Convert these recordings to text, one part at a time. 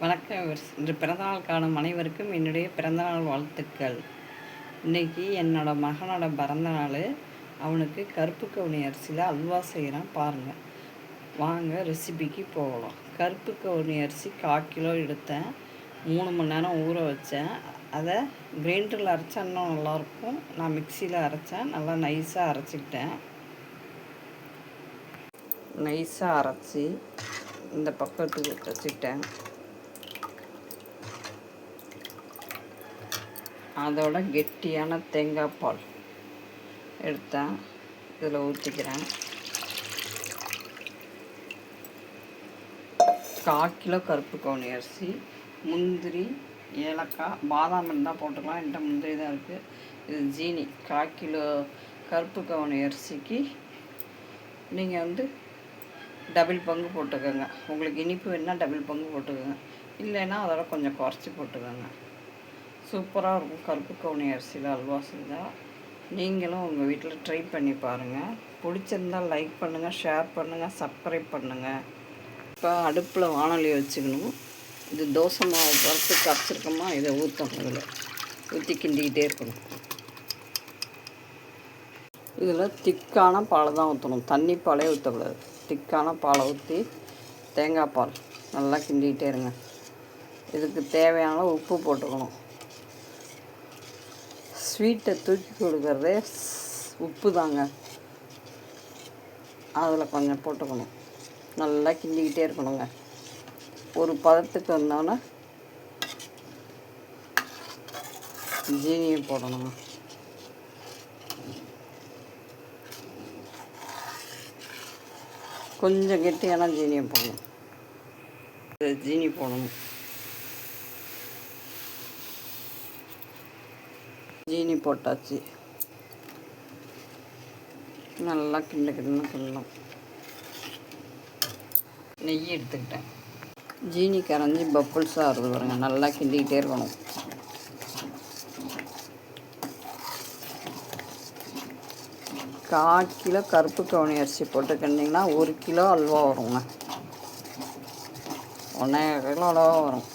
வணக்கம். இன்று பிறந்தநாள் காணும் அனைவருக்கும் என்னுடைய பிறந்தநாள் வாழ்த்துக்கள். இன்றைக்கி என்னோடய மகனோட பிறந்தநாள். அவனுக்கு கருப்பு கவுனி அரிசியில் அல்வா செய்கிறேன் பாருங்கள். வாங்க ரெசிபிக்கு போகலாம். கருப்பு கவுனி அரிசி 1/4 கிலோ எடுத்தேன். 3 மணி நேரம் ஊற வச்சேன். அதை கிரைண்டரில் அரைச்சா இன்னும் நல்லாயிருக்கும். நான் மிக்சியில் அரைச்சேன். நல்லா நைஸாக அரைச்சிக்கிட்டேன். நைஸாக அரைச்சி இந்த பக்கத்துக்கு வச்சுக்கிட்டேன். அதோட கெட்டியான தேங்காய் பால் எடுத்தேன். இதில் ஊற்றிக்கிறேன். 1/4 கிலோ கருப்பு கவுனி அரிசி, முந்திரி, ஏலக்காய், பாதாம் இருந்தால் போட்டுக்கலாம். என்கிட்ட முந்திரி தான் இருக்குது. இது ஜீனி. 1/4 கிலோ கருப்பு கவுனி அரிசிக்கு நீங்கள் டபுள் பங்கு போட்டுக்கோங்க. உங்களுக்கு இனிப்பு வேணால் டபுள் பங்கு போட்டுக்கோங்க. இல்லைன்னா அதோட கொஞ்சம் குறைச்சி போட்டுக்கோங்க. சூப்பராக இருக்கும் கருப்பு கவுனி அரிசியில் அல்வா செஞ்சால். நீங்களும் உங்கள் வீட்டில் ட்ரை பண்ணி பாருங்கள். பிடிச்சிருந்தால் லைக் பண்ணுங்கள், ஷேர் பண்ணுங்கள், சப்ஸ்கிரைப் பண்ணுங்கள். இப்போ அடுப்பில் வானொலி வச்சுக்கணும். இது தோசை மாவு பருத்துக்கு அரைச்சிருக்கோமா, இதை ஊற்றணும். இதில் ஊற்றி கிண்டிக்கிட்டே இருக்கணும். இதில் திக்கான பாலை தான் ஊற்றணும். தண்ணி பாலே ஊற்றக்கூடாது. திக்கான பாலை ஊற்றி தேங்காய் பால் நல்லா கிண்டிக்கிட்டே இருங்க. இதுக்கு தேவையான உப்பு போட்டுக்கணும். ஸ்வீட்டை தூக்கி கொடுக்கறதே உப்பு தாங்க. அதில் கொஞ்சம் போட்டுக்கணும். நல்லா கிண்டிக்கிட்டே இருக்கணுங்க. ஒரு பதத்துக்கு வந்தோன்னே ஜீனியை போடணுங்க. கொஞ்சம் கெட்டியான ஜீனியை போடணும். ஜீனி போடணும். ஜீனி போட்டாச்சு. நல்லா கிண்டணும். நெய் எடுத்துக்கிட்டேன். ஜீனி கரைஞ்சி பப்புள்ஸாக இருக்குது பாருங்க. நல்லா கிண்டிக்கிட்டே இருக்கணும். கால் கிலோ கருப்பு கவுனி அரிசி போட்டு கிண்டிங்கன்னா 1 கிலோ அல்வா வருங்க. 1.5 கிலோ அல்வா வரும்.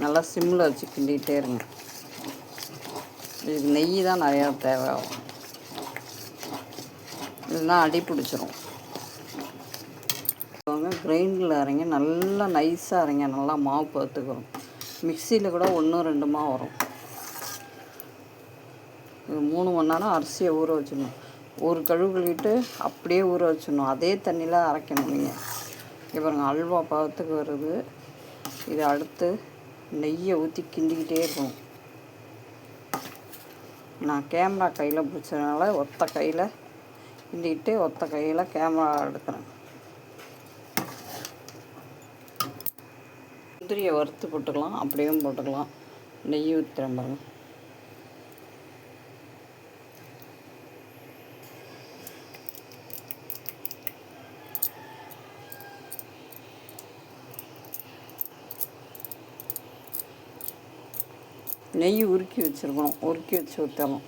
நல்லா சிம்மில் வச்சு கிண்டிகிட்டே இருங்க. இதுக்கு நெய் தான் நிறையா தேவையாகும். இல்லைன்னா அடி பிடிச்சிரும். கிரைண்டரில் அரைங்க. நல்லா நைஸாக அரைங்க. நல்லா மாவு பார்த்துக்கிறோம். மிக்சியில் கூட 1-2 மாவு வரும். இது 3 மணி நேரம் அரிசியை ஊற வச்சிடணும். ஒரு கழுவிட்டு அப்படியே ஊற வச்சிடணும். அதே தண்ணியில் அரைக்கணும். நீங்கள் இங்கே பாருங்கள், அல்வா பதத்துக்கு வருது. இதை அடுத்து நெய்யை ஊற்றி கிண்டிக்கிட்டே இருக்கணும். நான் கேமரா கையில் பிடிச்சதுனால ஒத்த கையில் கிண்டிக்கிட்டு ஒத்த கையில் கேமரா எடுக்கிறேன். முந்திரியை வறுத்து போட்டுக்கலாம், அப்படியும் போட்டுக்கலாம். நெய் ஊற்றுறேன் பாருங்கள். நெய் உருக்கி வச்சுருக்கணும். உருக்கி வச்சு ஊற்றணும்.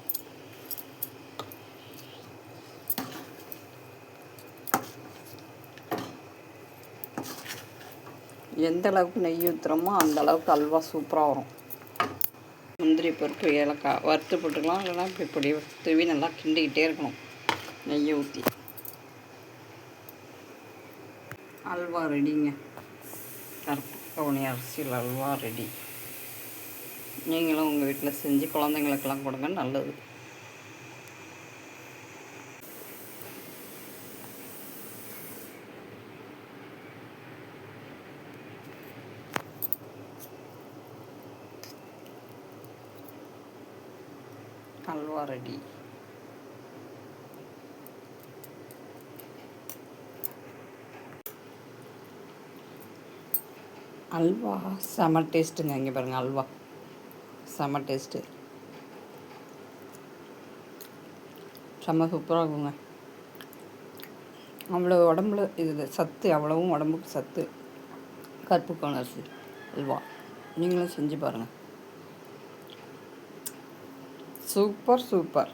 எந்த அளவுக்கு நெய் ஊற்றுறோமோ அந்த அளவுக்கு அல்வா சூப்பராக வரும். முந்திரி பருப்பு, ஏலக்காய் வறுத்து போட்டுக்கலாம். இல்லைன்னா இப்படி பொடி தூவி நல்லா கிண்டிக்கிட்டே இருக்கணும். நெய்யை ஊற்றி அல்வா ரெடிங்க. கருப்பு கவுனி அரிசியில் அல்வா ரெடி. நீங்களும் உங்கள் வீட்டில் செஞ்சு குழந்தைங்களுக்கெல்லாம் கொடுங்க, நல்லது. அல்வா ரெடி. அல்வா செம டேஸ்ட்டுங்க. இங்கே பாருங்கள், அல்வா செம டேஸ்ட்டு. செம்ம சூப்பராக இருக்குங்க. அவ்வளோ உடம்புல இது சத்து, அவ்வளவும் உடம்புக்கு சத்து. கருப்பு கவுனி அரிசி அல்வா நீங்களும் செஞ்சு பாருங்கள். சூப்பர்.